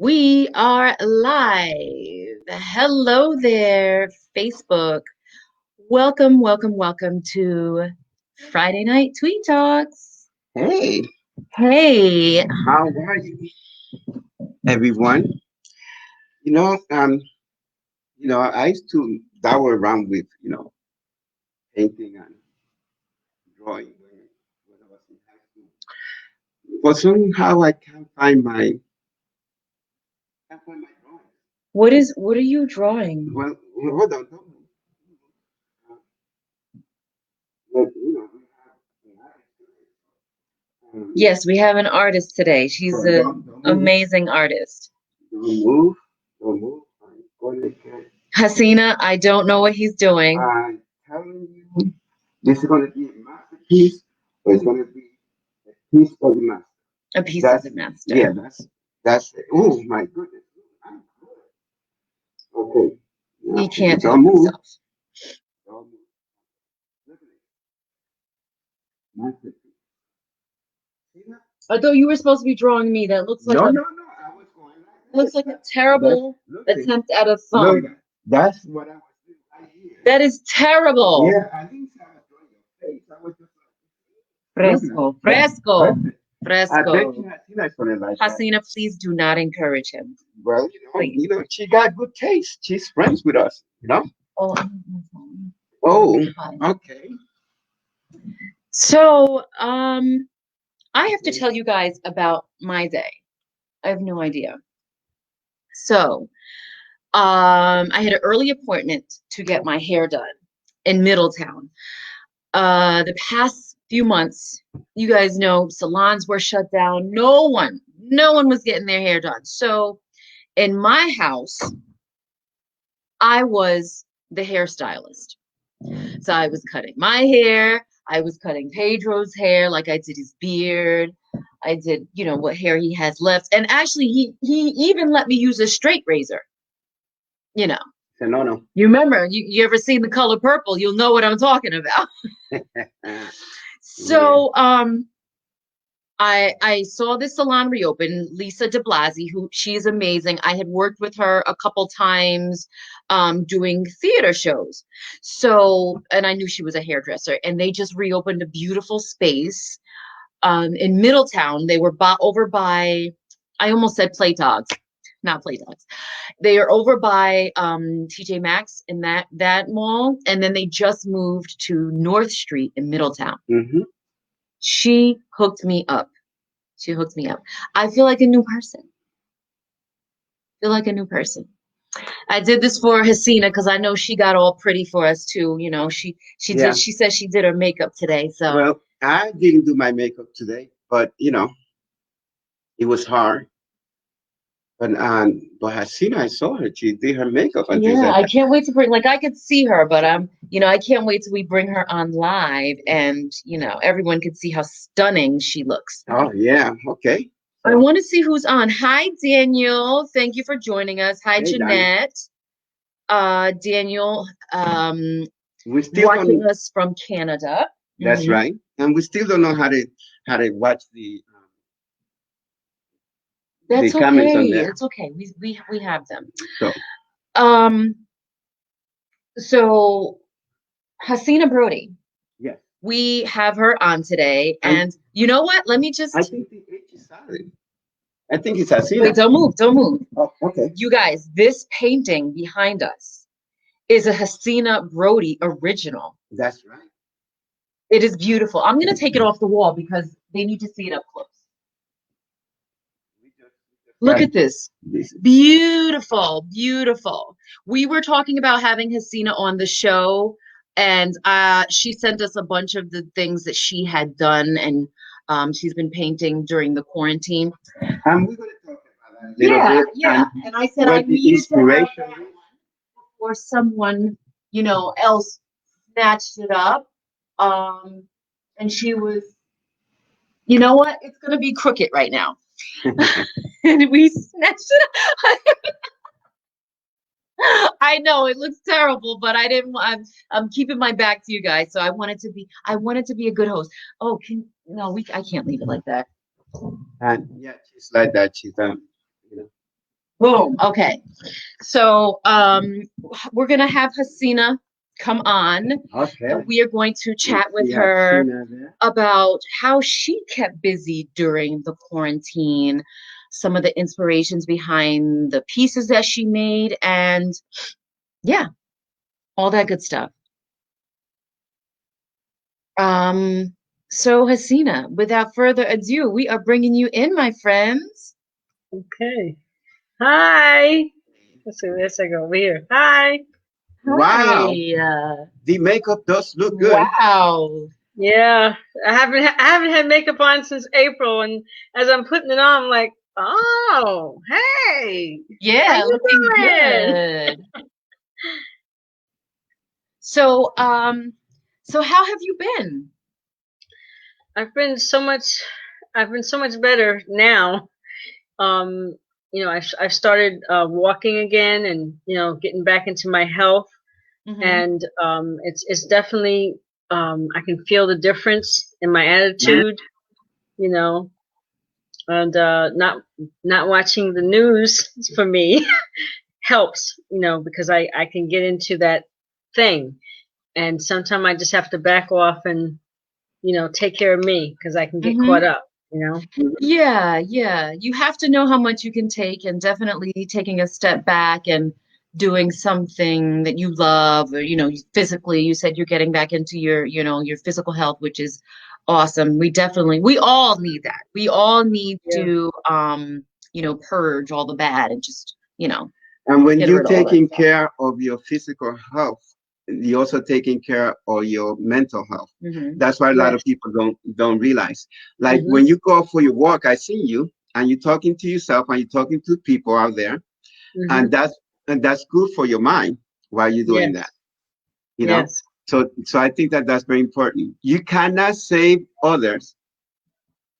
We are live. Hello there, Facebook. Welcome to Friday Night Tweed Talks. Hey, Hey, how are you, everyone? You know, um, I used to dabble around with, painting and drawing when I was in high school. But somehow I can't find my drawing. what are you drawing? Well, hold on, don't move. But, we have an artist today. Yes, we have an artist today. She's So an don't move, amazing artist. don't move, don't move. I'm going to get, Hassina, I don't know what he's doing. I'm telling you, this is going to be a masterpiece, but it's going to be a piece of the master. A piece of That's the master. yeah, that's oh my goodness. I'm good. Okay. He Now, can't don't help move. himself. Don't move. Look at it. Masterpiece. See that? I thought you were supposed to be drawing me. That looks like No, a no, no. I was going like looks this. like a That's terrible look at it. attempt at a Look thumb. at that. That's what I was doing right here. That is terrible. Yeah, I didn't say I was drawing your face. I was just like, look at Fresco, that. That's fresco, perfect. I bet fresco. you Hasina's gonna like that. Hasina, please do not encourage him. Well, Please. she got good taste. She's friends with us, Oh, Oh, hi. okay. So, I have to tell you guys about my day. I have no idea. So, I had an early appointment to get my hair done in Middletown. The past few months, you guys know salons were shut down. No one was getting their hair done. So, in my house, I was the hairstylist. So I was cutting my hair, I was cutting Pedro's hair, like I did his beard. I did, what hair he has left. And actually he even let me use a straight razor. You know. No. You remember, you ever seen The Color Purple, you'll know what I'm talking about. So I saw this salon reopen, Lisa de Blasi, who she is amazing. I had worked with her a couple times doing theater shows. So, and I knew she was a hairdresser, and they just reopened a beautiful space in Middletown. They were over by, I almost said Play Dogs, not Play Dogs. They are over by TJ Maxx in that mall, and then they just moved to North Street in Middletown. Mm-hmm. She hooked me up. I feel like a new person. I did this for Hassina because I know she got all pretty for us too. Yeah. She said she did her makeup today. So Well, I didn't do my makeup today, but it was hard. But Hasina, I saw her. She did her makeup and things yeah, like I that. can't wait to bring, I could see her, but I can't wait till we bring her on live and everyone can see how stunning she looks. Oh yeah, okay. I want to see who's on. Hi, Daniel. Thank you for joining us. Hi, Hey, Danny. Jeanette. Daniel, We still watching don't. us from Canada. That's Mhm. right, and we still don't know how to watch the That's comments on okay. there. It's okay. We have them. So Um, so Hassina Brodie, yes, we have her on today, and you know what? Let me just I think the H is silent. I think it's Hasina. wait. Don't move. Oh, okay. You guys, this painting behind us is a Hassina Brodie original. That's right. It is beautiful. I'm gonna take it off the wall because they need to see it up close. Look at this. Beautiful. We were talking about having Hassina on the show, and she sent us a bunch of the things that she had done, and she's been painting during the quarantine. And we're going to talk about that a little bit. Yeah. And I said I needed to have that one before someone, else snatched it up. And she was, you know what? It's going to be crooked right now. And we snatched it up. I know it looks terrible, but I didn't. I'm keeping my back to you guys, so I wanted to be a good host. Oh, I can't leave it like that. And yeah, she's like that. She's you know. Boom. Okay. So we're gonna have Hassina come on, Okay. and we are going to chat with We have her Tina there. about how she kept busy during the quarantine, some of the inspirations behind the pieces that she made, and yeah, all that good stuff. Um, so Hassina, without further ado, we are bringing you in, my friends. Okay. Hi. Let's see. Let's go over here. Hi. Wow, Hi. the makeup does look good. Wow. Yeah, I haven't had makeup on since April, and as I'm putting it on, I'm like, oh, hey, how Yeah, you looking doing? good. So, so how have you been? I've been so much. I've been so much better now. Um, I've started walking again, and getting back into my health, Hmm. and it's definitely I can feel the difference in my attitude. You know, and not watching the news for me helps, because I can get into that thing, and sometimes I just have to back off and take care of me because I can get caught Hmm. up. Yeah, yeah. You have to know how much you can take, and definitely taking a step back and doing something that you love, or, physically, you said you're getting back into your physical health, which is awesome. We all need that. We all need Yeah. to, purge all the bad and just, And when get you're rid of all that taking stuff. care of your physical health, you're also taking care of your mental health. Hmm. That's why a lot of Yes. people don't realize. Like Mhm. when you go for your walk, I see you and you're talking to yourself and you're talking to people out there, and Mhm. that's good for your mind while you're doing that. Yes. You know, Yes. so I think that that's very important. You cannot save others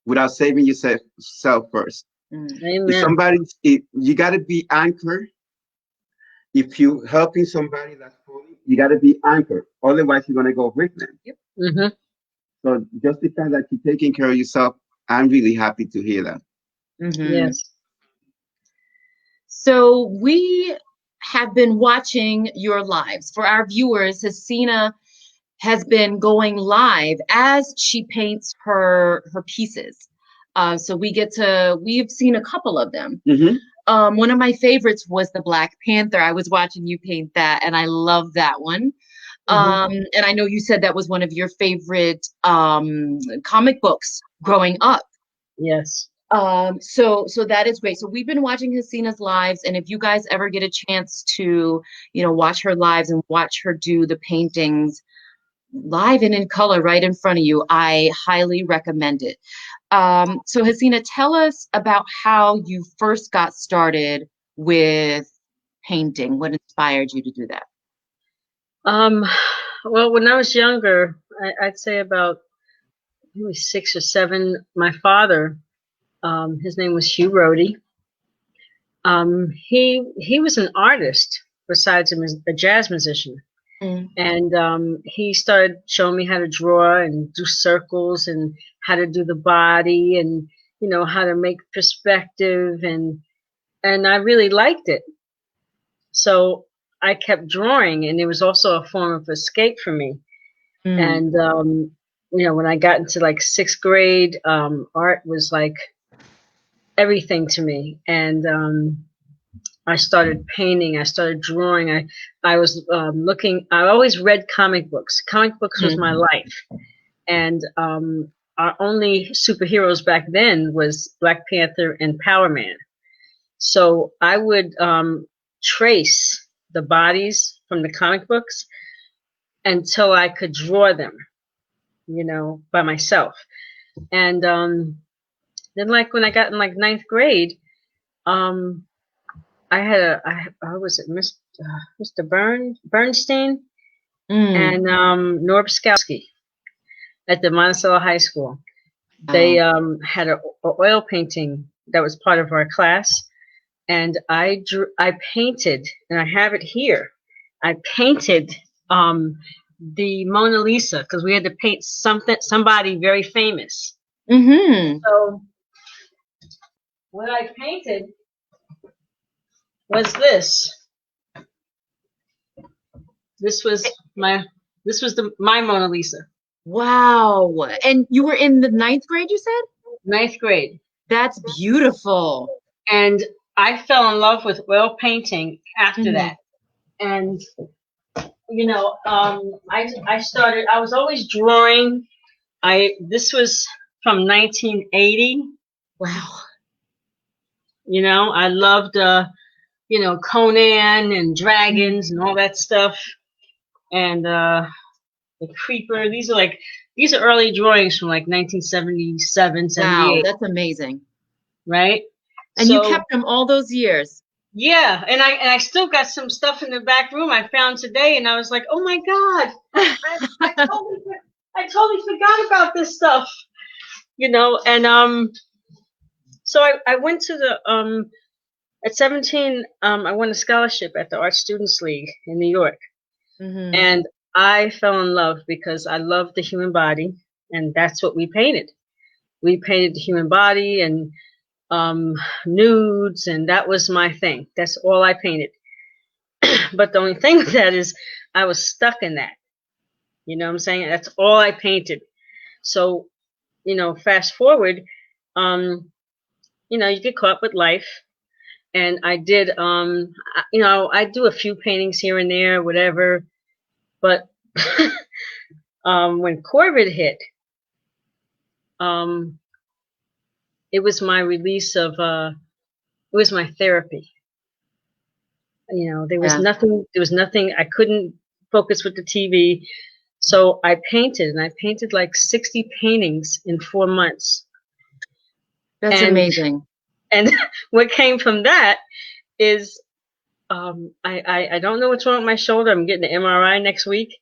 without saving yourself first. Mm. If Amen. somebody, you got to be anchored. If you helping somebody that's falling, you got to be anchored. Otherwise, you're gonna go with them. Yep. Mhm. So just the fact that you're taking care of yourself, I'm really happy to hear that. Hmm. Yes. So we have been watching your lives. For our viewers, Hassina has been going live as she paints her pieces. So we've seen a couple of them. Hmm. One of my favorites was the Black Panther. I was watching you paint that, and I love that one. Mhm. And I know you said that was one of your favorite comic books growing up. Yes. So that is great. So we've been watching Hassina's lives, and if you guys ever get a chance to, watch her lives and watch her do the paintings live and in color right in front of you, I highly recommend it. So Hassina, tell us about how you first got started with painting. What inspired you to do that? Um. Well, when I was younger, I'd say about maybe 6 or 7. My father, his name was Hugh Brodie. He was an artist besides a jazz musician, Mm. and he started showing me how to draw and do circles and how to do the body and how to make perspective, and I really liked it. So I kept drawing, and it was also a form of escape for me. Mm. And when I got into like 6th grade, art was like everything to me, and I started painting. I started drawing. I was looking. I always read comic books. Comic books was my Mm. life, and our only superheroes back then was Black Panther and Power Man. So I would trace the bodies from the comic books until I could draw them, by myself. And then, like when I got in like 9th grade, um, I had I was it Mr. Bernstein Mm. and Norb Skowski at the Monticello High School. They Oh. had a oil painting that was part of our class, and I painted, and I have it here. I painted the Mona Lisa because we had to paint somebody very famous. Mm-hmm. So what I painted was this. This was my Mona Lisa. Wow. And you were in the 9th grade, you said? 9th grade. That's beautiful. And I fell in love with oil painting after that. And, you know, I was always drawing. This was from 1980. Wow. You know, I loved, you know, Conan and dragons and all that stuff. And the creeper. These are early drawings from like 1977, 78. Wow, that's amazing. Right? And you kept them all those years. Yeah, and I still got some stuff in the back room I found today, and I was like, oh my God, I totally forgot about this stuff. You know, and so I went to the at 17, I won a scholarship at the Art Students League in New York. And I fell in love because I loved the human body, and that's what we painted. We painted the human body and nudes, and that was my thing. That's all I painted. But the only thing with that is I was stuck in that. You know what I'm saying? That's all I painted. So, you know, fast forward, you know, you get caught with life. And I did, you know, I do a few paintings here and there, whatever. But when COVID hit, it was my release of, it was my therapy. You know, there was nothing, I couldn't focus with the TV. So I painted, and I painted like 60 paintings in 4 months. That's amazing. And what came from that is, I don't know what's wrong with my shoulder. I'm getting an MRI next week,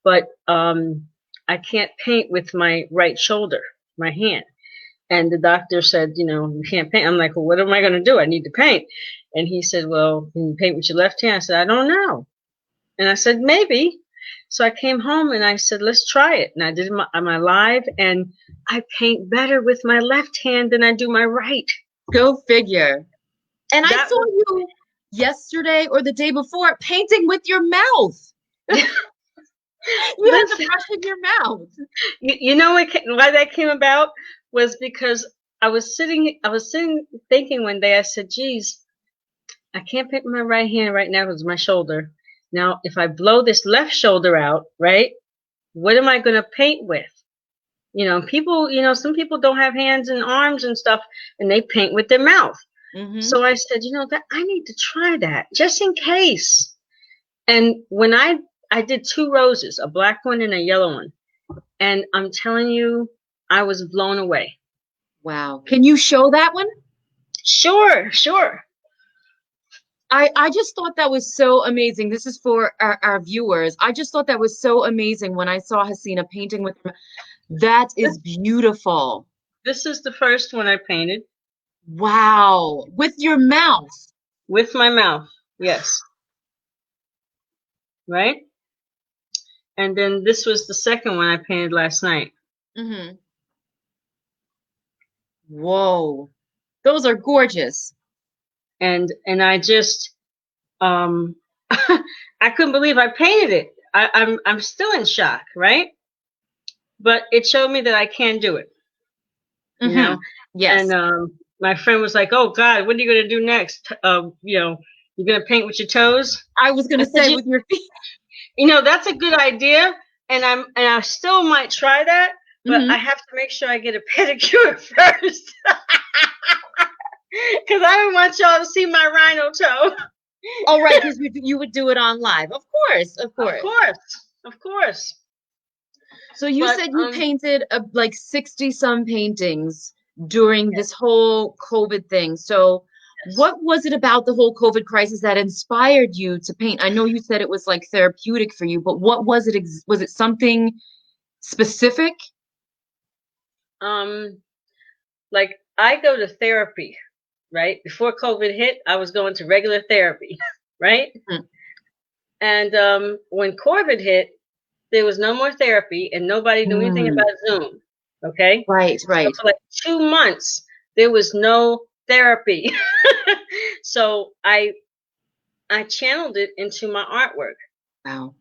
but I can't paint with my right shoulder, my hand. And the doctor said, you know, you can't paint. I'm like, well, what am I going to do? I need to paint. And he said, well, can you paint with your left hand? I said, I don't know. And I said, maybe. So I came home and I said, let's try it. And I did my live, and I paint better with my left hand than I do my right. Go figure. And I saw you yesterday or the day before painting with your mouth. You had the brush in your mouth. You know why that came about was because I was sitting thinking one day, I said, geez, I can't paint with my right hand right now because my shoulder. Now, if I blow this left shoulder out, right, what am I going to paint with? You know, people, you know, some people don't have hands and arms and stuff, and they paint with their mouth. So I said, you know, that I need to try that just in case. And when I did 2 roses, a black one and a yellow one, and I'm telling you, I was blown away. Wow. Can you show that one? Sure. I just thought that was so amazing. This is for our viewers. I just thought that was so amazing when I saw Hassina painting with her. That is beautiful. This is the first one I painted. Wow. With your mouth. With my mouth, yes. Right? And then this was the second one I painted last night. Whoa. Those are gorgeous. And I just, I couldn't believe I painted it. I'm still in shock, right? But it showed me that I can do it. You know? Yes. And my friend was like, "Oh God, what are you gonna do next? You know, you're gonna paint with your toes?" I was gonna say with your feet. You know, that's a good idea, and I still might try that, but I have to make sure I get a pedicure first. Because I don't want y'all to see my rhino toe. Oh, right, because you would do it on live. Of course. So you said you painted like 60-some paintings during this whole COVID thing. So what was it about the whole COVID crisis that inspired you to paint? I know you said it was like therapeutic for you, but what was it? Was it something specific? Like I go to therapy. Right? Before COVID hit, I was going to regular therapy, right? And when COVID hit, there was no more therapy and nobody knew anything about Zoom, okay? Right. So for like 2 months, there was no therapy. So I I channeled it into my artwork. Wow.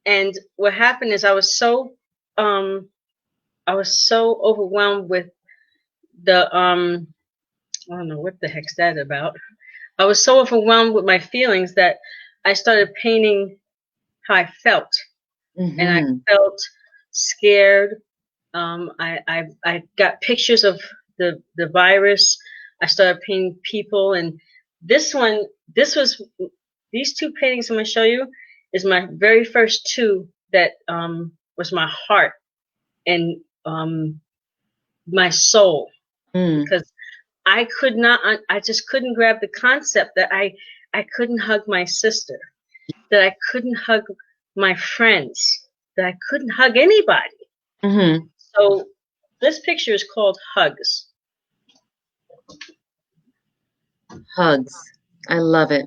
And what happened is I was so overwhelmed with the I don't know what the heck's that about. I was so overwhelmed with my feelings that I started painting how I felt. And I felt scared. I got pictures of the virus. I started painting people, and these two paintings I'm going to show you is my very first two that was my heart and my soul, because I just couldn't grab the concept that I couldn't hug my sister, that I couldn't hug my friends, that I couldn't hug anybody. So this picture is called Hugs. Hugs. I love it.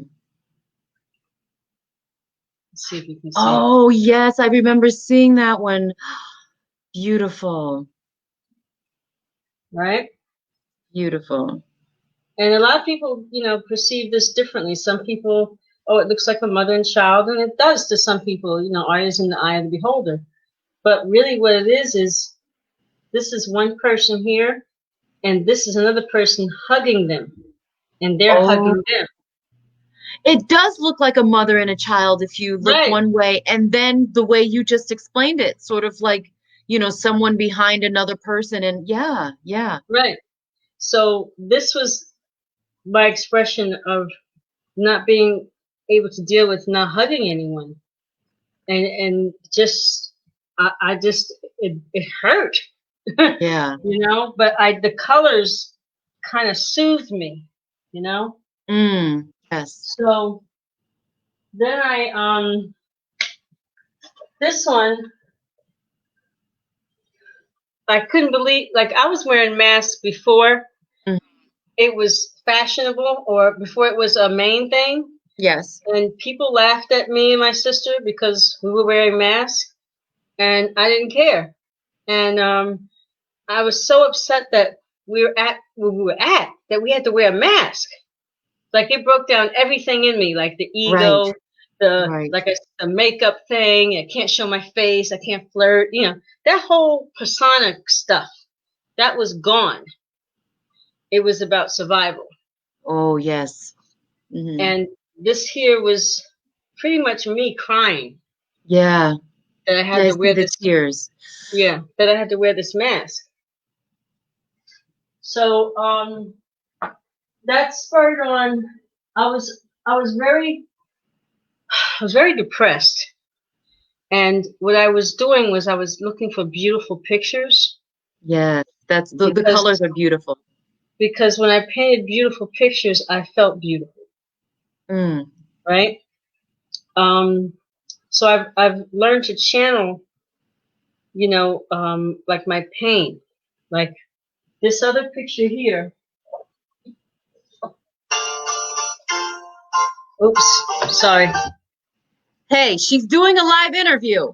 Let's see if you can see. Oh, yes. I remember seeing that one. Beautiful. Right? Beautiful. And a lot of people, perceive this differently. Some people, oh, it looks like a mother and child, and it does to some people. Art is in the eye of the beholder. But really what it is this is one person here, and this is another person hugging them, and they're hugging them. It does look like a mother and a child if you look one way, and then the way you just explained it, sort of like, someone behind another person, and yeah. Right. So this was my expression of not being able to deal with not hugging anyone, and just it hurt. Yeah. But the colors kind of soothed me, Yes. So then this one, I couldn't believe, like, I was wearing masks before it was fashionable, or before it was a main thing. Yes. And people laughed at me and my sister because we were wearing masks, and I didn't care. And I was so upset that we were at where we were at that we had to wear a mask. Like, it broke down everything in me, like the ego, the makeup thing. I can't show my face. I can't flirt. That whole persona stuff, that was gone. It was about survival. Oh, yes. And this here was pretty much me crying. Yeah. That I had to wear the tears. Yeah, that I had to wear this mask. So that spurred on. I was very depressed, and what I was doing was I was looking for beautiful pictures. Yeah, that's the colors are beautiful. Because when I painted beautiful pictures, I felt beautiful. Right? So I've learned to channel, like my pain, like this other picture here. Oops, sorry. Hey, she's doing a live interview.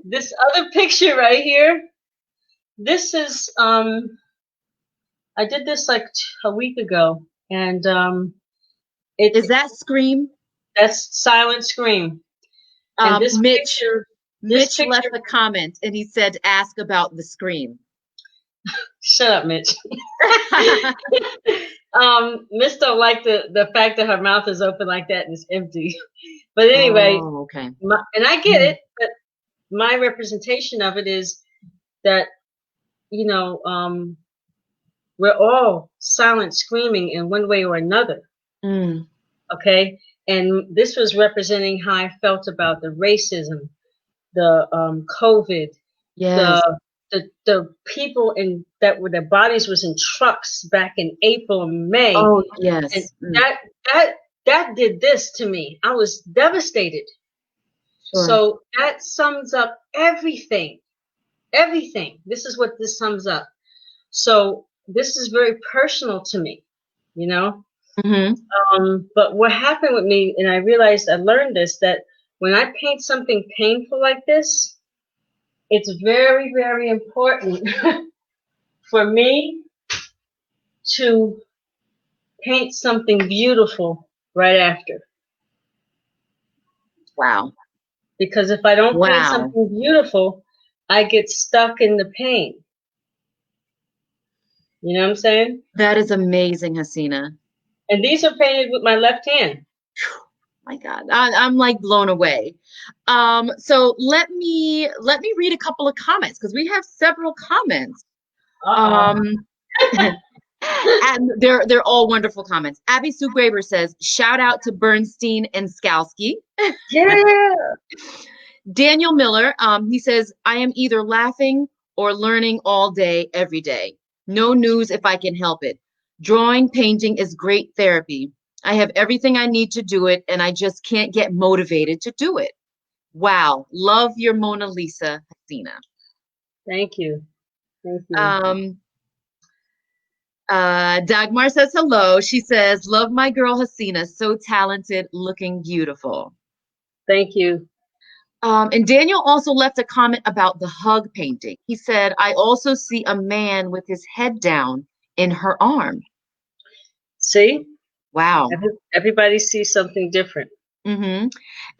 This other picture right here, this is, I did this like a week ago, and is that Scream? That's Silent Scream. And this Mitch picture left a comment, and he said, "Ask about the Scream." Shut up, Mitch. Miss don't like the fact that her mouth is open like that and it's empty. But anyway, okay. And I get it, but my representation of it is that, we're all silent screaming in one way or another. Okay? And this was representing how I felt about the racism, the COVID, the people that were, their bodies was in trucks back in April and May. Oh, yes. And that did this to me. I was devastated. Sure. So that sums up everything. Everything. This is what this sums up. So this is very personal to me, But what happened with me, and I realized, I learned this, that when I paint something painful like this, it's very, very important for me to paint something beautiful right after. Wow. Because if I don't paint Wow. something beautiful, I get stuck in the pain. You know what I'm saying? That is amazing, Hassina. And these are painted with my left hand. My God, I'm like blown away. So let me read a couple of comments because we have several comments. And they're all wonderful comments. Abby Sue Graber says, "Shout out to Bernstein and Skalski." Yeah. Daniel Miller, he says, "I am either laughing or learning all day, every day. No news if I can help it. Drawing, painting is great therapy. I have everything I need to do it, and I just can't get motivated to do it. Wow, love your Mona Lisa, Hassina." Thank you. Thank you. Dagmar says hello. She says, "Love my girl Hassina, so talented, looking beautiful." Thank you. And Daniel also left a comment about the hug painting. He said, "I also see a man with his head down in her arm." See? Wow. Everybody sees something different. Mm-hmm.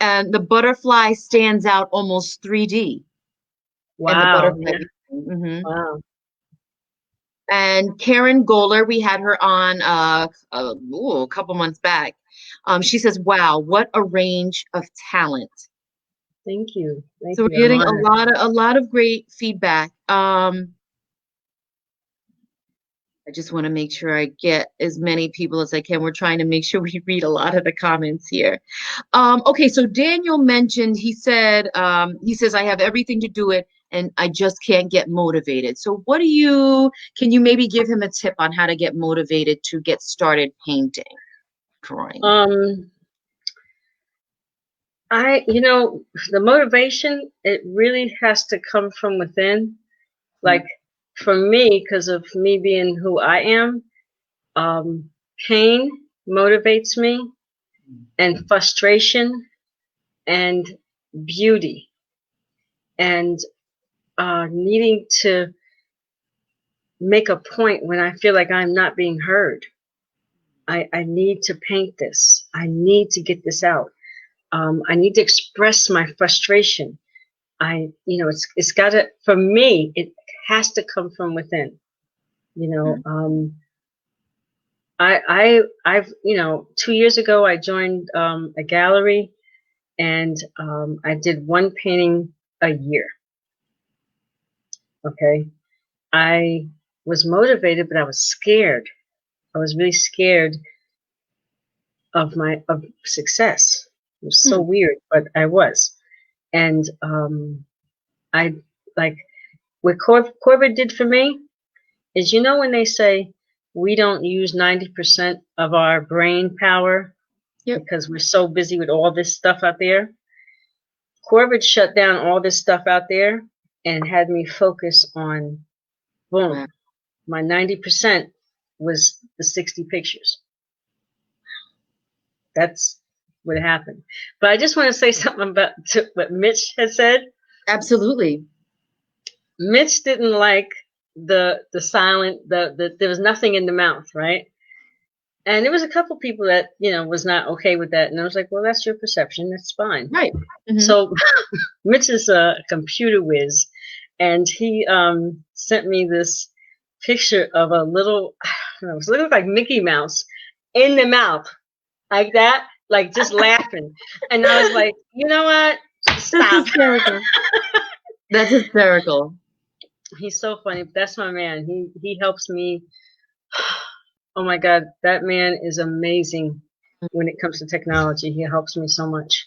And the butterfly stands out almost 3D. Wow. And the butterfly. Yeah. Mm-hmm. Wow. And Karen Goller, we had her on a couple months back. She says, "Wow, what a range of talent." Thank you. Thank So you. we're getting a lot of great feedback. I just want to make sure I get as many people as I can. We're trying to make sure we read a lot of the comments here. Okay, so Daniel mentioned, he says, "I have everything to do it and I just can't get motivated." So can you maybe give him a tip on how to get motivated to get started painting, drawing? The motivation, it really has to come from within. Like for me, because of me being who I am, pain motivates me, and frustration and beauty, and needing to make a point when I feel like I'm not being heard. I need to paint this. I need to get this out. I need to express my frustration. It's got to, for me, it has to come from within. I've 2 years ago I joined a gallery, and I did one painting a year. Okay, I was motivated, but I was scared. I was really scared of success. It was so weird, but I was. And I like what Corbett did for me is, when they say we don't use 90% of our brain power because we're so busy with all this stuff out there. Corbett shut down all this stuff out there and had me focus on, boom, wow. My 90% was the 60 pictures. That's what happened. But I just want to say something about what Mitch had said. Absolutely. Mitch didn't like the silent, there was nothing in the mouth, right? And there was a couple people that, was not okay with that. And I was like, well, that's your perception. That's fine. Right. Mm-hmm. So Mitch is a computer whiz, and he sent me this picture of a little, it looked like Mickey Mouse in the mouth, like that, like just laughing. And I was like, you know what? Stop. That's hysterical. That's hysterical. He's so funny. That's my man. He helps me. Oh my God, that man is amazing when it comes to technology. He helps me so much.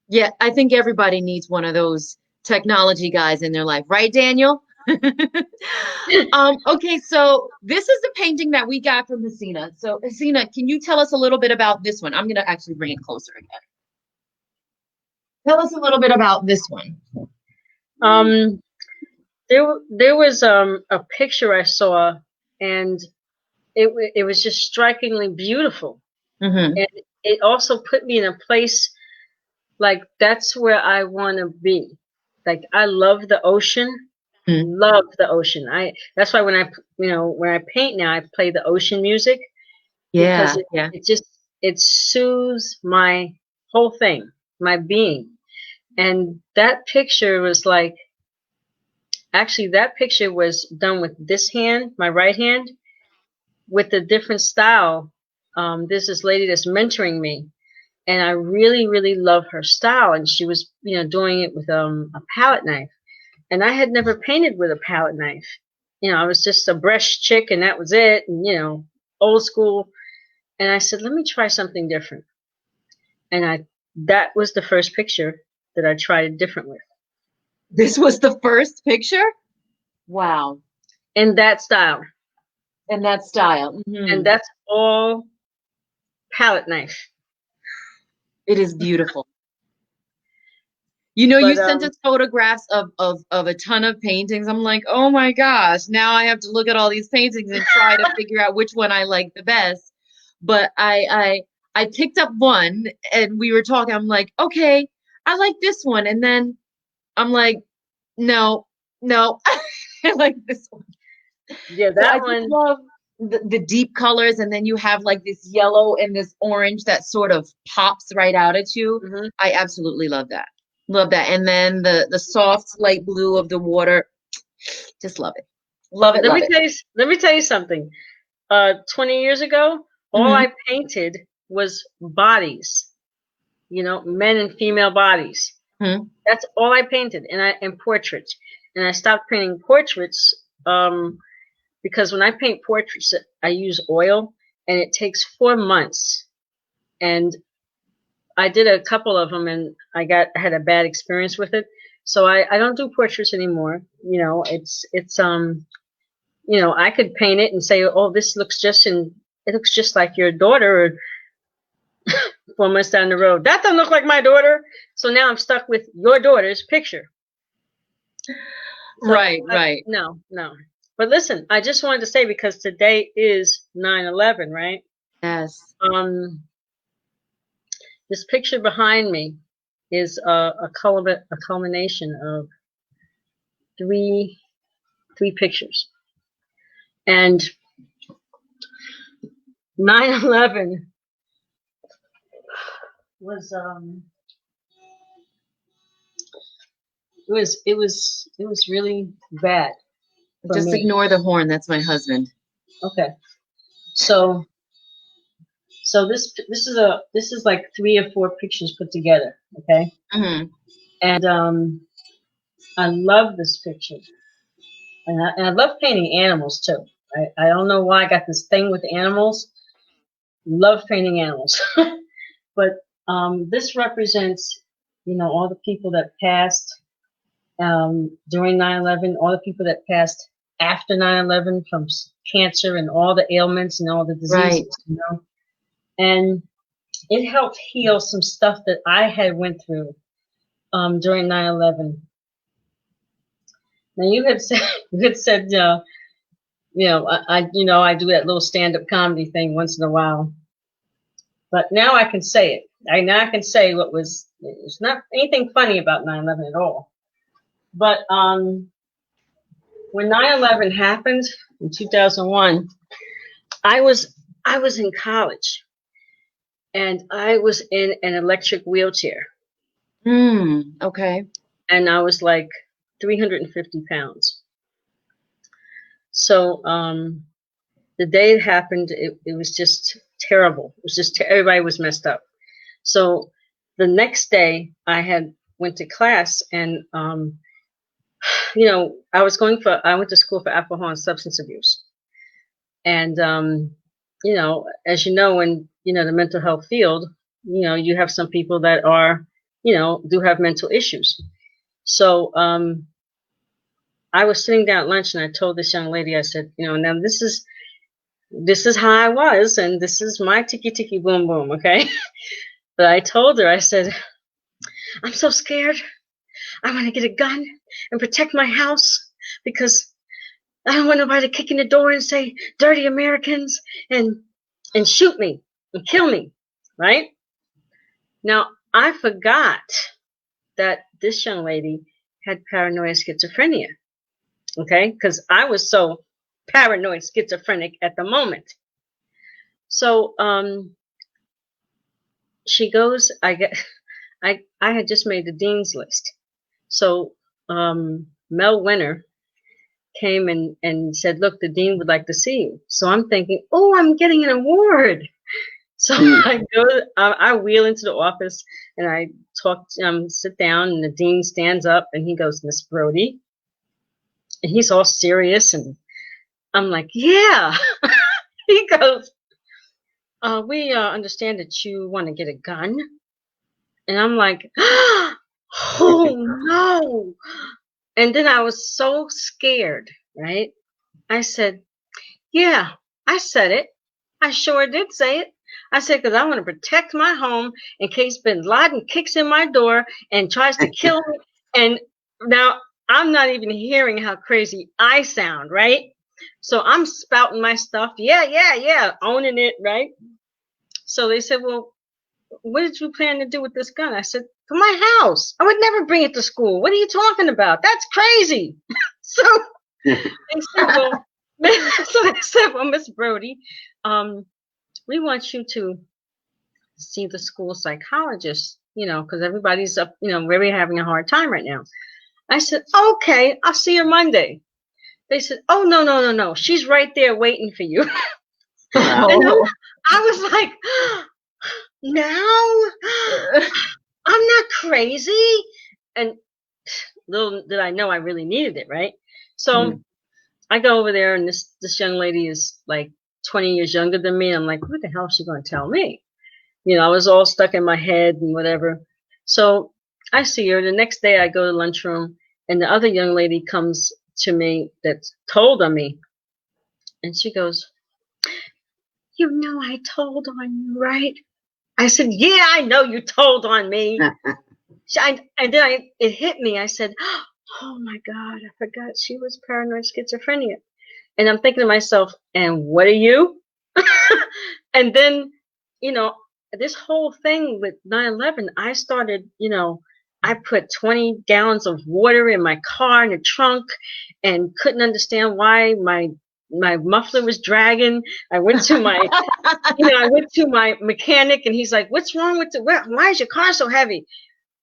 Yeah, I think everybody needs one of those technology guys in their life, right, Daniel? Okay, so this is the painting that we got from Hassina. So Hassina, can you tell us a little bit about this one? I'm going to actually bring it closer again. Tell us a little bit about this one. There was a picture I saw, and it was just strikingly beautiful. Mm-hmm. And it also put me in a place like that's where I want to be. Like I love the ocean. Love the ocean. That's why when I paint now, I play the ocean music. Yeah, because it just it soothes my whole thing, my being. And that picture was like, actually, that picture was done with this hand, my right hand, with a different style. There's this lady that's mentoring me, and I really, really love her style. And she was, doing it with a palette knife. And I had never painted with a palette knife. I was just a brush chick, and that was it. And, old school. And I said, let me try something different. And that was the first picture that I tried it different with. This was the first picture? Wow. In that style. In that style. Mm-hmm. And that's all palette knife. It is beautiful. You sent us photographs of a ton of paintings. I'm like, oh my gosh, now I have to look at all these paintings and try to figure out which one I like the best. But I picked up one and we were talking. I'm like, okay, I like this one. And then I'm like, no, I like this one. Yeah, that one. I love the deep colors, and then you have like this yellow and this orange that sort of pops right out at you. Mm-hmm. I absolutely love that. Love that. And then the soft light blue of the water. Just love it. Love it. Let me tell you something. 20 years ago, all I painted was bodies. Men and female bodies. Mm-hmm. That's all I painted, and portraits. And I stopped painting portraits because when I paint portraits, I use oil, and it takes 4 months. And I did a couple of them, and I had a bad experience with it. So I don't do portraits anymore. It's I could paint it and say, oh, this looks it looks just like your daughter. Or 4 months down the road, that doesn't look like my daughter. So now I'm stuck with your daughter's picture. So right. No. But listen, I just wanted to say, because today is 9/11, right? Yes. This picture behind me is a culmination of three pictures. And 9/11 was it was really bad. Just ignore the horn. That's my husband. Okay. So this is like 3 or 4 pictures put together. Okay. Mm-hmm. And I love this picture, and I love painting animals too. I don't know why I got this thing with animals. Love painting animals. But this represents, all the people that passed during 9/11, all the people that passed after 9/11 from cancer and all the ailments and all the diseases, right. And it helped heal some stuff that I had went through during 9/11. Now you had said, I do that little stand-up comedy thing once in a while, but now I can say it. I can say it's not anything funny about 9/11 at all. But when 9/11 happened in 2001, I was in college, and I was in an electric wheelchair. Okay. And I was like 350 pounds. So the day it happened, it was just terrible. It was just everybody was messed up. So the next day I went to class, and I went to school for alcohol and substance abuse. And as you know, in the mental health field, you have some people that are, do have mental issues. So I was sitting down at lunch, and I told this young lady, I said, now this is how I was, and this is my tiki tiki boom boom, okay? But I told her, I said, I'm so scared. I want to get a gun and protect my house, because I don't want nobody to kick in the door and say, dirty Americans, and shoot me and kill me, right? Now, I forgot that this young lady had paranoid schizophrenia, okay? Because I was so paranoid schizophrenic at the moment. So she goes, I had just made the dean's list. So Mel Winter came and said, look, the dean would like to see you. So I'm thinking, oh, I'm getting an award. So I wheel into the office and I sit down, and the dean stands up and he goes, Miss Brodie. And he's all serious, and I'm like, yeah. He goes, we understand that you want to get a gun. And I'm like, oh no. And then I was so scared, right? I said, yeah, I said it. I sure did say it. I said, because I want to protect my home in case Bin Laden kicks in my door and tries to kill me. And now I'm not even hearing how crazy I sound, right? So I'm spouting my stuff. Yeah, owning it, right? So they said, well, what did you plan to do with this gun? I said, for my house. I would never bring it to school. What are you talking about? That's crazy. So they said, well, Miss Brodie, we want you to see the school psychologist, because everybody's up, really having a hard time right now. I said, okay, I'll see her Monday. They said, oh, no. She's right there waiting for you. And I was like, now I'm not crazy. And little did I know I really needed it, right? So I go over there, and this young lady is like 20 years younger than me. I'm like, what the hell is she going to tell me? I was all stuck in my head and whatever. So I see her. The next day I go to lunchroom, and the other young lady comes to me that's told on me. And she goes, I told on you, right? I said, yeah, I know you told on me. And then it hit me. I said, oh my God, I forgot she was paranoid schizophrenia. And I'm thinking to myself, and what are you? And then, this whole thing with 9/11, I started, I put 20 gallons of water in my car in the trunk and couldn't understand why my muffler was dragging. I went to my mechanic, and he's like, what's wrong with why is your car so heavy?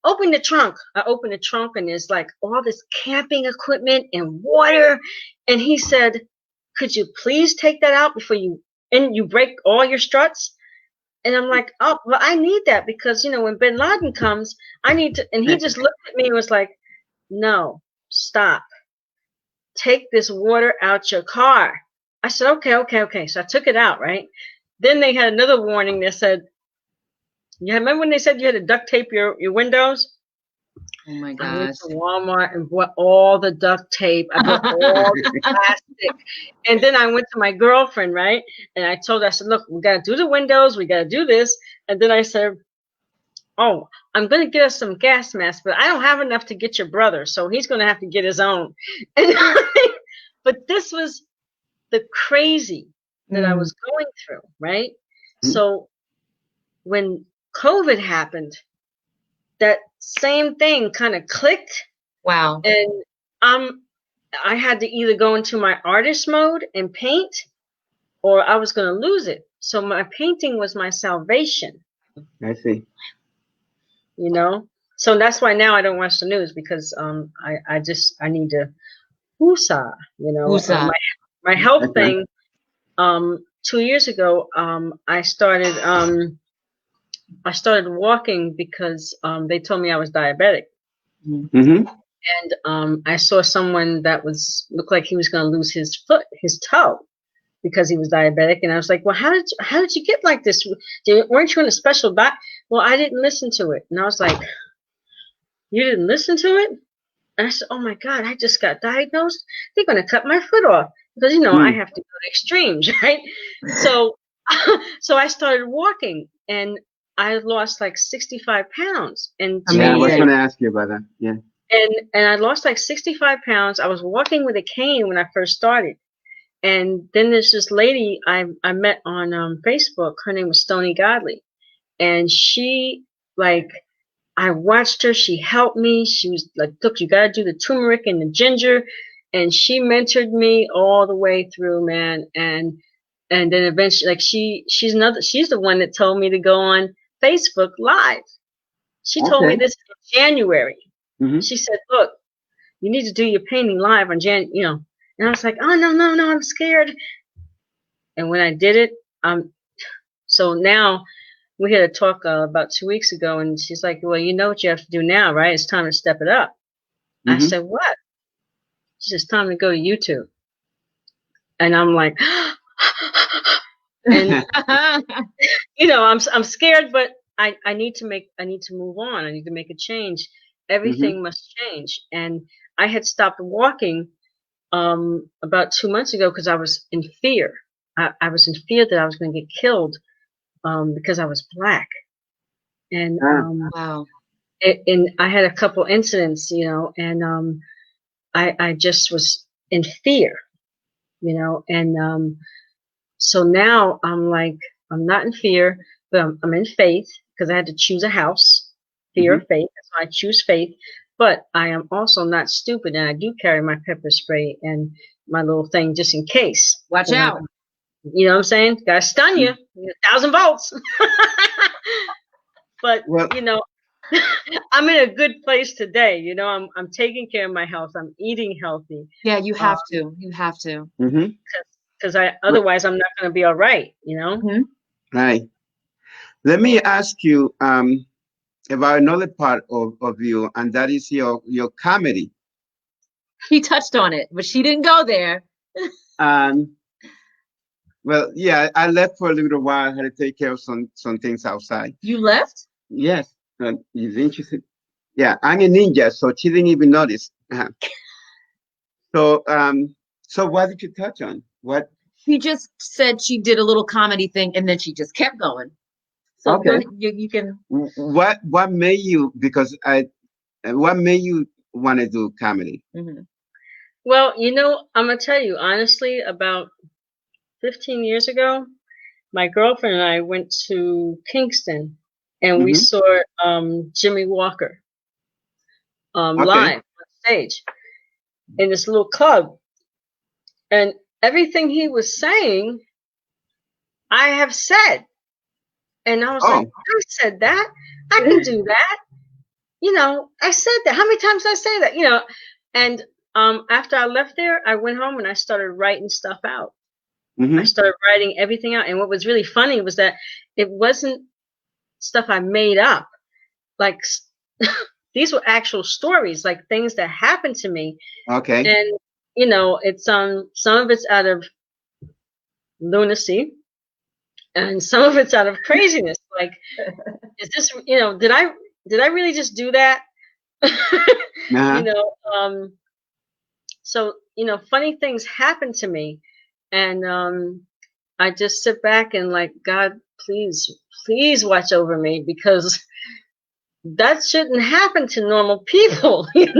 Open the trunk. I opened the trunk, and there's like all this camping equipment and water. And he said, could you please take that out before you break all your struts? And I'm like, oh, well, I need that because, when Bin Laden comes, I need to. And he just looked at me and was like, no, stop. Take this water out your car. I said, okay. So I took it out, right? Then they had another warning that said, you remember when they said you had to duct tape your windows? Oh my gosh. I went to Walmart and bought all the duct tape. I bought all the plastic. And then I went to my girlfriend, right? And I told her, I said, look, we got to do the windows. We got to do this. And then I said, oh, I'm going to get us some gas masks, but I don't have enough to get your brother. So he's going to have to get his own. And but this was the crazy that I was going through, right? So when COVID happened, that same thing kind of clicked. Wow. And I had to either go into my artist mode and paint, or I was going to lose it. So my painting was my salvation. I see. So that's why now I don't watch the news, because I need to woosah, Woosah. My health thing. 2 years ago, I started walking because they told me I was diabetic. Mm-hmm. And I saw someone that looked like he was going to lose his toe, because he was diabetic. And I was like, well, how did you get like this? Weren't you in a special doc? Well, I didn't listen to it. And I was like, you didn't listen to it? And I said, oh my God, I just got diagnosed. They're going to cut my foot off because, I have to go to extremes, right? So I started walking, and I lost like 65 pounds. And yeah, I was going to ask you about that. Yeah. And I lost like 65 pounds. I was walking with a cane when I first started. And then there's this lady I met on Facebook. Her name was Stony Godly. And she, I watched her. She helped me. She was like, look, you got to do the turmeric and the ginger. And she mentored me all the way through, man. And then eventually, she's the one that told me to go on Facebook Live. She told me Okay. this in January. Hmm. She said, "Look, you need to do your painting live on And I was like, "Oh no, I'm scared." And when I did it, so now we had a talk about 2 weeks ago, and she's like, "Well, you know what you have to do now, right? It's time to step it up." I Hmm. said, "What?" She said, "It's time to go to YouTube." And I'm like, and I'm scared, but I need to move on. I need to make a change. Hmm. Everything must change. And I had stopped walking about 2 months ago because I was in fear. I was in fear that I was going to get killed because I was black. And Wow. and I had a couple incidents, and I just was in fear, and so now I'm like, I'm not in fear, but I'm in faith because I had to choose a house. Fear Hmm. of faith. That's why I choose faith. But I am also not stupid, and I do carry my pepper spray and my little thing just in case. Watch out. You know what I'm saying? Gotta stun you. 1,000 volts. But Well, I'm in a good place today. I'm taking care of my health. I'm eating healthy. Yeah, you have to. You have to. hmm Because otherwise I'm not going to be all right. Mhm. right. Let me ask you about another part of you, and that is your comedy. He touched on it, but she didn't go there. Um, well, yeah, I left for a little while. I had to take care of some things outside. You left? Yes, it's interesting. Yeah, I'm a ninja, so she didn't even notice. So, so what did you touch on? What? She just said she did a little comedy thing, and then she just kept going. So go, Okay. you can. What made you? Because what made you want to do comedy? Mhm. Well, I'm going to tell you honestly, about 15 years ago, my girlfriend and I went to Kingston and we Hmm. saw Jimmy Walker Okay. live on stage in this little club. And everything he was saying, I have said. And I was like, Oh. I said that. I can do that. I said that. How many times did I say that? And after I left there, I went home and I started writing stuff out. I Hmm. started writing everything out. And what was really funny was that it wasn't stuff I made up. Like these were actual stories, like things that happened to me. Okay. And it's some of it's out of lunacy and some of it's out of craziness. Like, is this, did I really just do that? Uh-huh. you know, so funny things happen to me, and I just sit back and like, God, please watch over me, because that shouldn't happen to normal people. you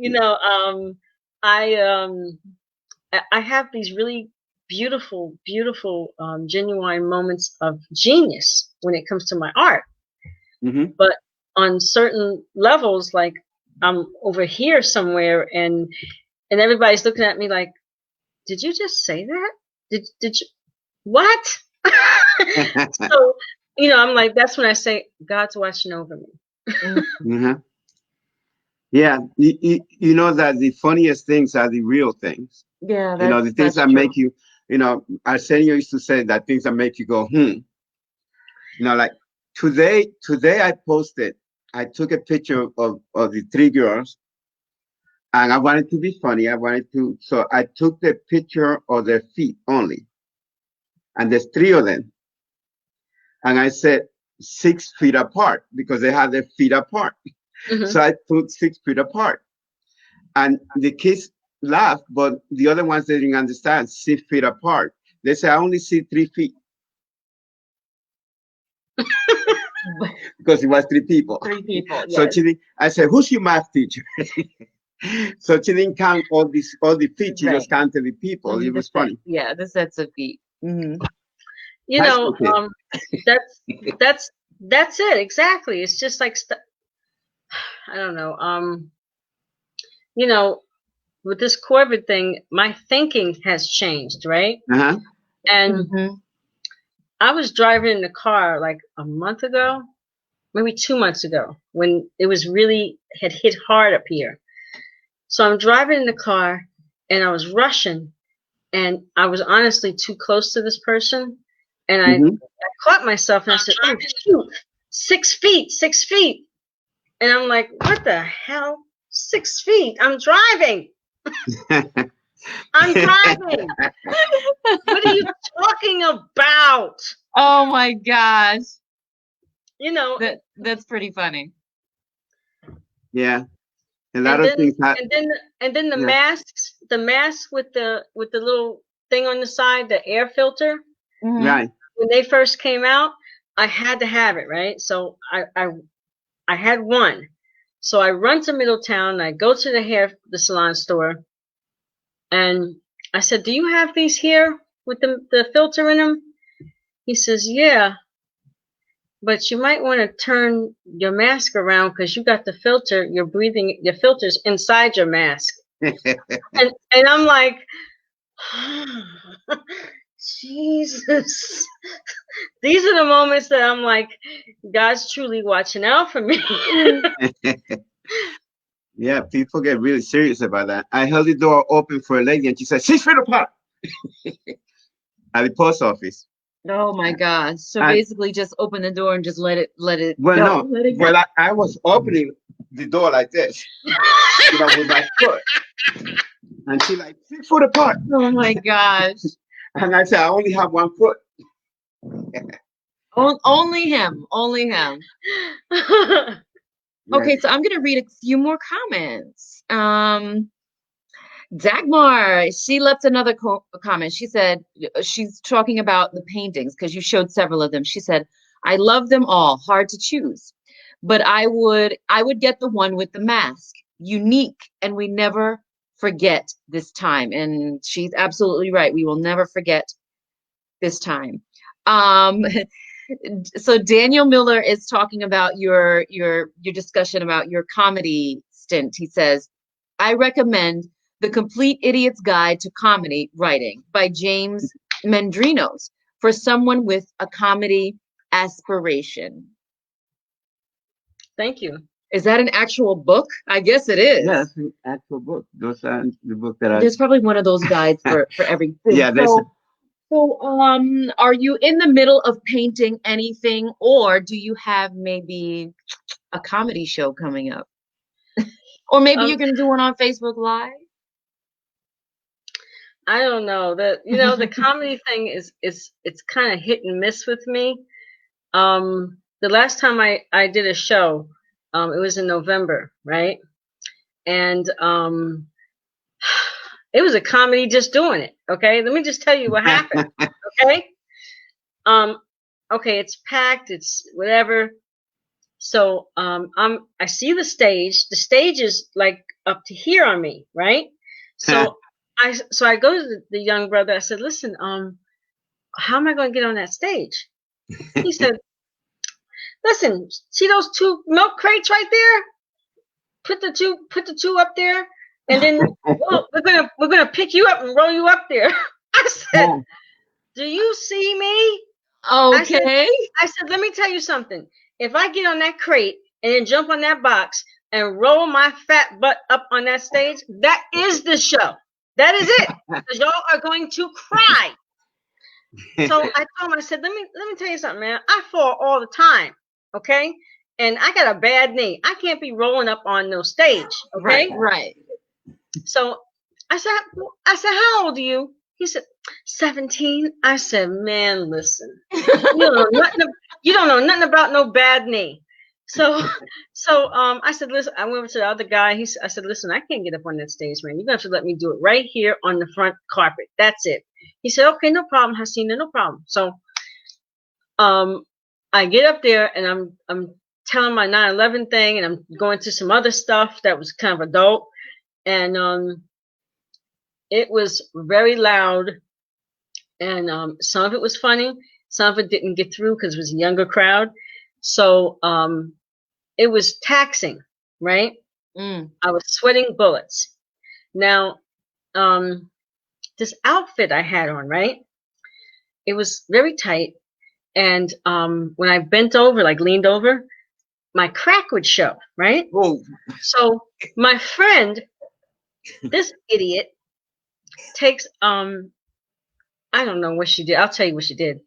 know, I I have these really beautiful, genuine moments of genius when it comes to my art. Hmm. But on certain levels, like I'm over here somewhere, and everybody's looking at me like, "Did you just say that? Did you what?" So I'm like, that's when I say God's watching over me. Uh-huh. Yeah, you know that the funniest things are the real things. Yeah, The things that's that true. make you, Arsenio used to say that things that make you go, hmm. Like today I posted, I took a picture of the three girls, and I wanted to be funny. So I took the picture of their feet only, and there's three of them, and I said 6 feet apart because they had their feet apart. So Hmm. I put 6 feet apart. And the kids laughed, but the other ones they didn't understand 6 feet apart. They said, I only see 3 feet because it was three people. Three people. So Yes. I said, who's your math teacher? So she didn't count all the feet. She just Right. counted the people. It The was set. funny. Yeah, the sets of feet. Hmm. High school kid. That's that's that's it exactly. It's just like I don't know. You know, with this COVID thing, my thinking has changed, right? Uh-huh. And Hmm. I was driving in the car like a month ago, maybe 2 months ago, when it was really had hit hard up here. So I'm driving in the car and I was rushing and I was honestly too close to this person. And I Mm-hmm. caught myself and I said, oh, shoot, 6 feet, 6 feet. And I'm like, what the hell? 6 feet. I'm driving. I'm driving. What are you talking about? Oh my gosh. You know, That's pretty funny. Yeah. A lot of things happen. and then the Yeah. masks, the mask with the little thing on the side, the air filter. Mhm. Right. When they first came out, I had to have it, right? So I had one. So I run to Middletown, I go to the salon store, and I said, "Do you have these here with the filter in them?" He says, "Yeah, but you might want to turn your mask around because you got the filter, you're breathing, your filter's inside your mask." And I'm like, Jesus. These are the moments that I'm like, God's truly watching out for me. Yeah, people get really serious about that. I held the door open for a lady and she said, 6 feet apart at the post office. Oh my gosh. So I- basically just open the door and just let it Well, go. no. Let it go. Well, I was opening the door like this, with my foot. And she like, 6 foot apart. Oh my gosh. And I said, I only have 1 foot. Only him. Only him. Okay, so I'm gonna read a few more comments. Dagmar, she left another comment. She said she's talking about the paintings because you showed several of them. She said, "I love them all. Hard to choose, but I would get the one with the mask. Unique, and we never forget this time." And she's absolutely right. We will never forget this time. So Daniel Miller is talking about your discussion about your comedy stint. He says, "I recommend The Complete Idiot's Guide to Comedy Writing by James Mendrinos for someone with a comedy aspiration." Thank you. Is that an actual book? I guess it is. Yeah, it's an actual book. Those are the book that There's probably one of those guides for everything. Yeah, So, are you in the middle of painting anything, or do you have maybe a comedy show coming up? Or maybe you're gonna do one on Facebook Live? I don't know. The comedy thing is it's kind of hit and miss with me. The last time I did a show, it was in November, right? And it was a comedy just doing it. Okay, let me just tell you what happened. Okay, okay, it's packed, it's whatever. So I see the stage. The stage is like up to here on me, right? So I go to the young brother. I said, "Listen, how am I going to get on that stage?" He said, "Listen, see those 2 milk crates right there? Put the two up there, and then we're gonna pick you up and roll you up there." I said, "Do you see me?" Okay. I said, "Let me tell you something. If I get on that crate and then jump on that box and roll my fat butt up on that stage, that is the show. That is it. Because y'all are going to cry." So I told him, I said, let me tell you something, man. I fall all the time, okay? And I got a bad knee. I can't be rolling up on no stage, okay? Right. So I said, how old are you? He said, 17. I said, man, listen, you don't know nothing about no bad knee. So I said, listen, I went over to the other guy. I said, listen, I can't get up on that stage, man. You're gonna have to let me do it right here on the front carpet. That's it. He said, okay, no problem, Hassina, no problem. So I get up there and I'm telling my 9/11 thing, and I'm going to some other stuff that was kind of adult, and it was very loud, and some of it was funny, some of it didn't get through because it was a younger crowd. So it was taxing, right? I was sweating bullets. Now, this outfit I had on, right? It was very tight, And when I bent over, like leaned over, my crack would show, right? Oh, So my friend, this idiot, takes I don't know what she did. I'll tell you what she did.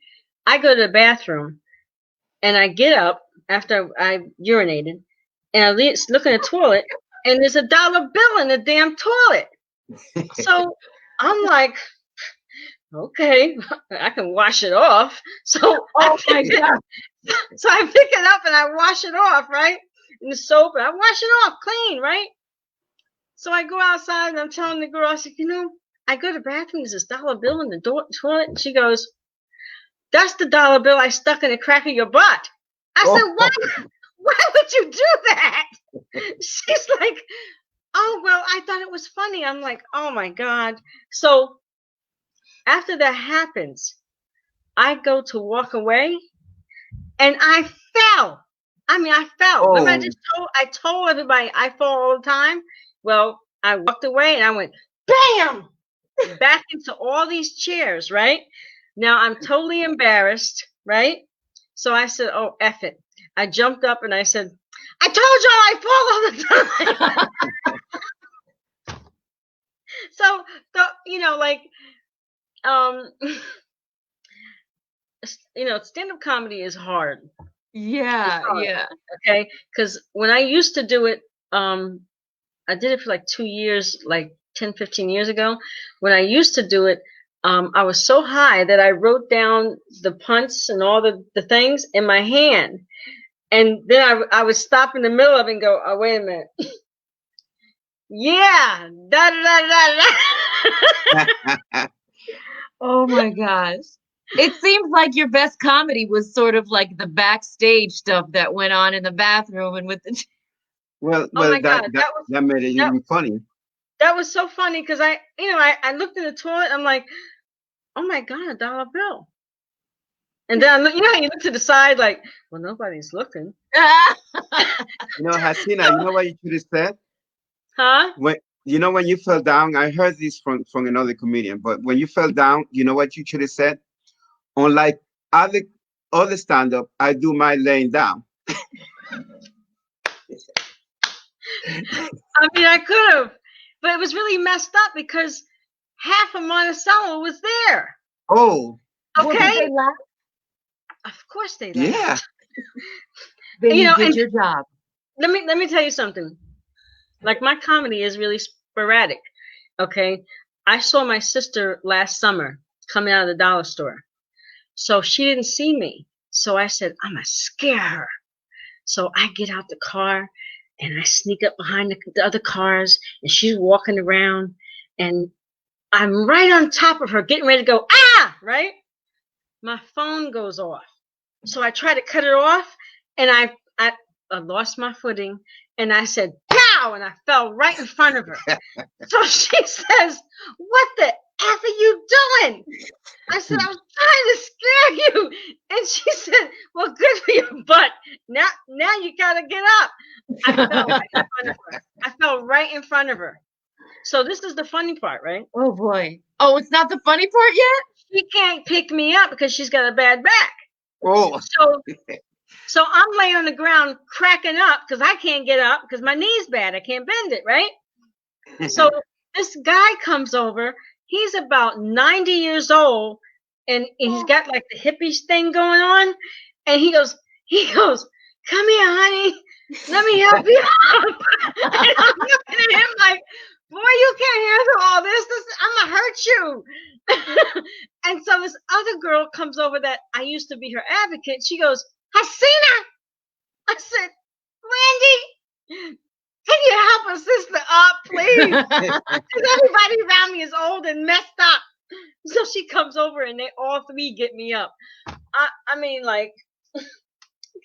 I go to the bathroom and I get up after I urinated and I look in the toilet and there's $1 bill in the damn toilet. So I'm like, okay, I can wash it off. So Oh my God. so I pick it up and I wash it off, right? In the soap, and I wash it off clean, right? So I go outside and I'm telling the girl, I said, I go to the bathroom, there's this $1 bill in the toilet. And she goes, that's the $1 bill I stuck in the crack of your butt. I said, what? Why would you do that? She's like, oh, well, I thought it was funny. I'm like, oh my God. So after that happens, I go to walk away and I fell. I fell. Remember I told everybody I fall all the time. Well, I walked away and I went, bam, back into all these chairs, right? Now I'm totally embarrassed, right? So I said, oh, F it. I jumped up and I said, I told y'all I fall all the time. So, stand-up comedy is hard. Yeah, yeah. Okay, because when I used to do it, I did it for like 2 years, like 10, 15 years ago. When I used to do it, I was so high that I wrote down the punts and all the things in my hand. And then I would stop in the middle of it and go, oh, wait a minute. Yeah. Da, da, da, da. Oh my gosh. It seems like your best comedy was sort of like the backstage stuff that went on in the bathroom and with the. well, Oh my God, that made it even funny. That was so funny because I looked in the toilet. I'm like, oh my God, $1 bill. And then how you look to the side like, well, nobody's looking. Hassina, you know what you should have said? Huh? When you fell down, I heard this from another comedian, but when you fell down, you know what you should have said? Unlike other stand-up, I do my laying down. I could have, but it was really messed up because half of Monticello was there. Oh. Okay. Well, did they laugh? Of course they laughed. Yeah. Then you did your job. Let me tell you something. Like my comedy is really sporadic. Okay. I saw my sister last summer coming out of the dollar store. So she didn't see me. So I said, I'm going to scare her. So I get out the car and I sneak up behind the other cars and she's walking around and I'm right on top of her getting ready to go, right? My phone goes off. So I try to cut it off and I lost my footing and I said, pow, and I fell right in front of her. So she says, what the F are you doing? I said, I was trying to scare you. And she said, well, good for your butt. Now you got to get up. I fell right in front of her. I fell right in front of her. So this is the funny part, right? Oh, boy. Oh, it's not the funny part yet? She can't pick me up because she's got a bad back. Oh. So I'm laying on the ground cracking up because I can't get up because my knee's bad. I can't bend it, right? So this guy comes over. He's about 90 years old, and he's got like the hippies thing going on. And he goes, come here, honey. Let me help you up. And I'm looking at him like, boy, you can't handle all this. I'm going to hurt you. And so this other girl comes over that I used to be her advocate. She goes, Hassina. I said, Randy, can you help a sister up, please? Because everybody around me is old and messed up. So she comes over and they all three get me up. You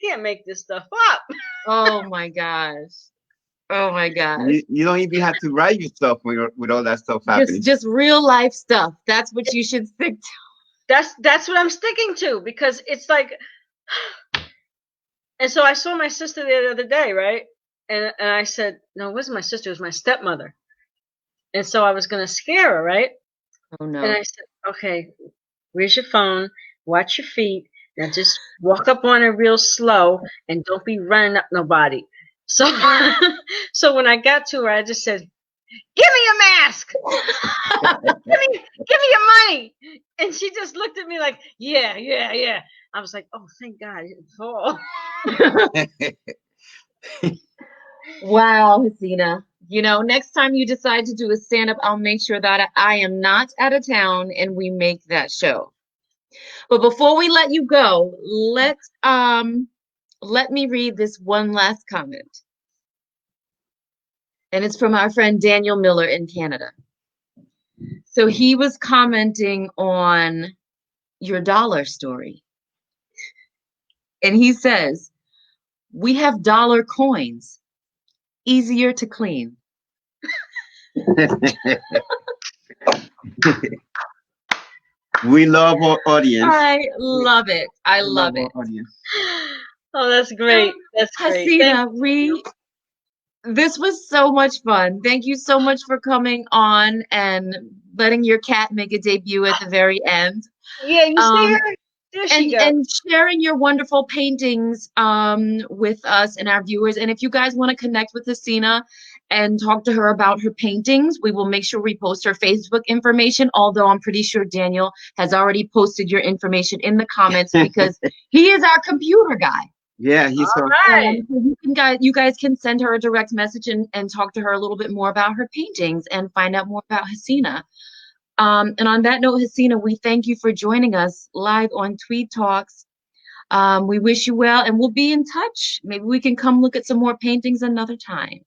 can't make this stuff up. Oh my gosh. Oh my gosh. You don't even have to write your stuff with all that stuff happening. Just real life stuff. That's what you should stick to. That's what I'm sticking to because it's like. And so I saw my sister the other day, right? And I said, no, it wasn't my sister, it was my stepmother. And so I was going to scare her, right? Oh, no. And I said, okay, where's your phone? Watch your feet. Now just walk up on her real slow and don't be running up nobody. So, so when I got to her, I just said, "Give me a mask. Give me your money." And she just looked at me like, "Yeah, yeah, yeah." I was like, "Oh, thank God, I didn't fall." Wow, Hassina. Next time you decide to do a stand-up, I'll make sure that I am not out of town and we make that show. But before we let you go, let me read this one last comment. And it's from our friend Daniel Miller in Canada. So he was commenting on your dollar story. And he says, "We have dollar coins, easier to clean." We love our audience. I love it. I love it. Audience. Oh, that's great. That's great. Hassina, this was so much fun. Thank you so much for coming on and letting your cat make a debut at the very end. Yeah, you see her? There she goes. And sharing your wonderful paintings with us and our viewers. And if you guys want to connect with Hassina and talk to her about her paintings, we will make sure we post her Facebook information, although I'm pretty sure Daniel has already posted your information in the comments because he is our computer guy. Yeah, he's all right. So you guys can send her a direct message and talk to her a little bit more about her paintings and find out more about Hassina. And on that note, Hassina, we thank you for joining us live on Tweed Talks. We wish you well, and we'll be in touch. Maybe we can come look at some more paintings another time.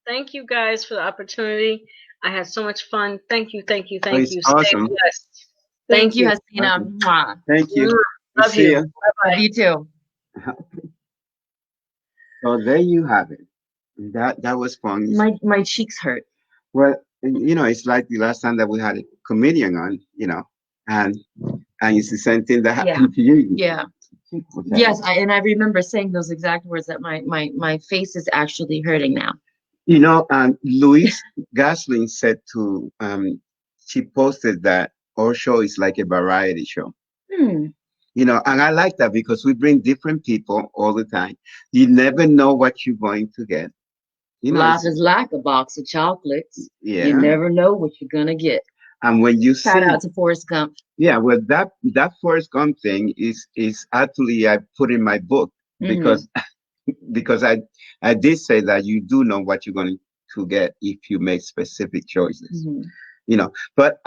Thank you guys for the opportunity. I had so much fun. Thank you, thank you, thank you. Awesome. Stay blessed. Thank you, Hassina. Awesome. Thank you. Love you. Bye-bye. Love you too. So there you have it. That was fun. My cheeks hurt. Well, it's like the last time that we had a comedian on, and it's the same thing that happened to you. Yeah. Yes, I remember saying those exact words that my face is actually hurting now. Louise Gaslin said she posted that our show is like a variety show. And I like that because we bring different people all the time. You never know what you're going to get. Life is like a box of chocolates. Yeah. You never know what you're gonna get. And when you shout out to Forrest Gump. Yeah, well, that Forrest Gump thing is actually I put in my book because I did say that you do know what you're going to get if you make specific choices. But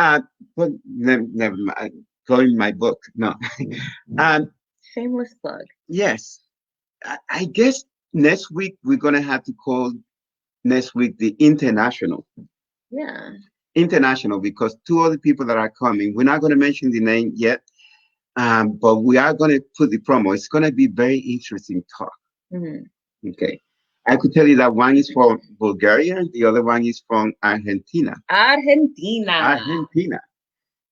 never mind. Go in my book. No. Shameless plug. Yes. I guess next week we're going to have to call next week the international. Yeah. International, because two other people that are coming, we're not going to mention the name yet, but we are going to put the promo. It's going to be very interesting talk. Okay. I could tell you that one is from Bulgaria, the other one is from Argentina. Argentina.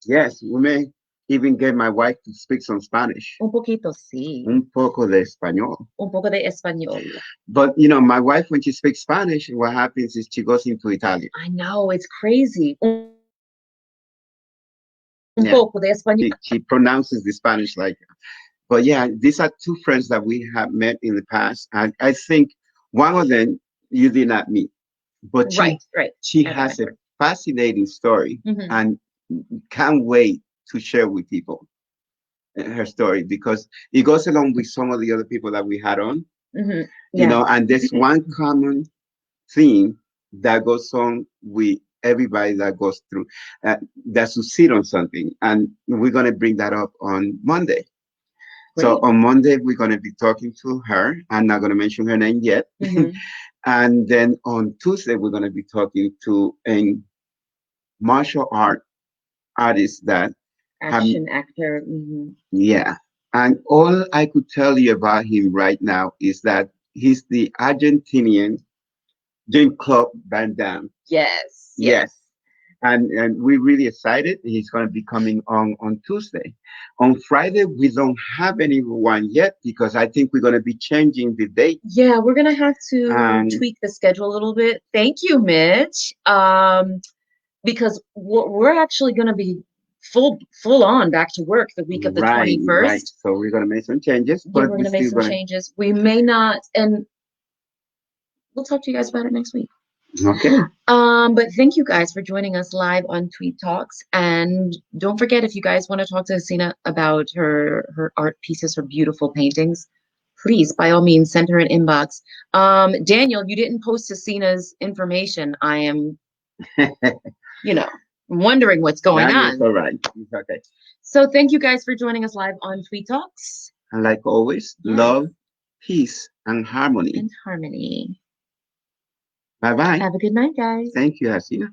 Yes, we may even get my wife to speak some Spanish. Un poquito, sí. Un poco de español. Un poco de español. But, my wife, when she speaks Spanish, what happens is she goes into Italian. I know, it's crazy. Un poco de español. She pronounces the Spanish like that. But yeah, these are two friends that we have met in the past. And I think one of them you did not meet. But she has a fascinating story and can't wait to share with people her story because it goes along with some of the other people that we had on, and there's one common theme that goes on with everybody that goes through that succeed on something, and we're going to bring that up on Monday. Great. So on Monday we're going to be talking to her. I'm not going to mention her name yet. And then on Tuesday we're going to be talking to a martial artist that action actor. Yeah. And all I could tell you about him right now is that he's the Argentinian Jean-Claude Van Damme. Yes. And we're really excited. He's going to be coming on Tuesday. On Friday, we don't have anyone yet because I think we're going to be changing the date. Yeah, we're going to have to tweak the schedule a little bit. Thank you, Mitch. Because we're actually going to be full on back to work the week of the Right, 21st. right. So we're gonna make some changes, Yeah, but we're we're gonna make still some gonna. changes. We may not, and we'll talk to you guys about it next week. Okay. But thank you guys for joining us live on Tweed Talks. And don't forget, if you guys want to talk to Hassina about her art pieces, her beautiful paintings, please, by all means, send her an inbox. Daniel, you didn't post Hassina's information. I am, wondering what's going Daniel's on. all right. It's okay. So thank you guys for joining us live on Tweed Talks. And like always, Yes. love, peace, and harmony. And harmony. Bye bye. Have a good night, guys. Thank you, Hassina.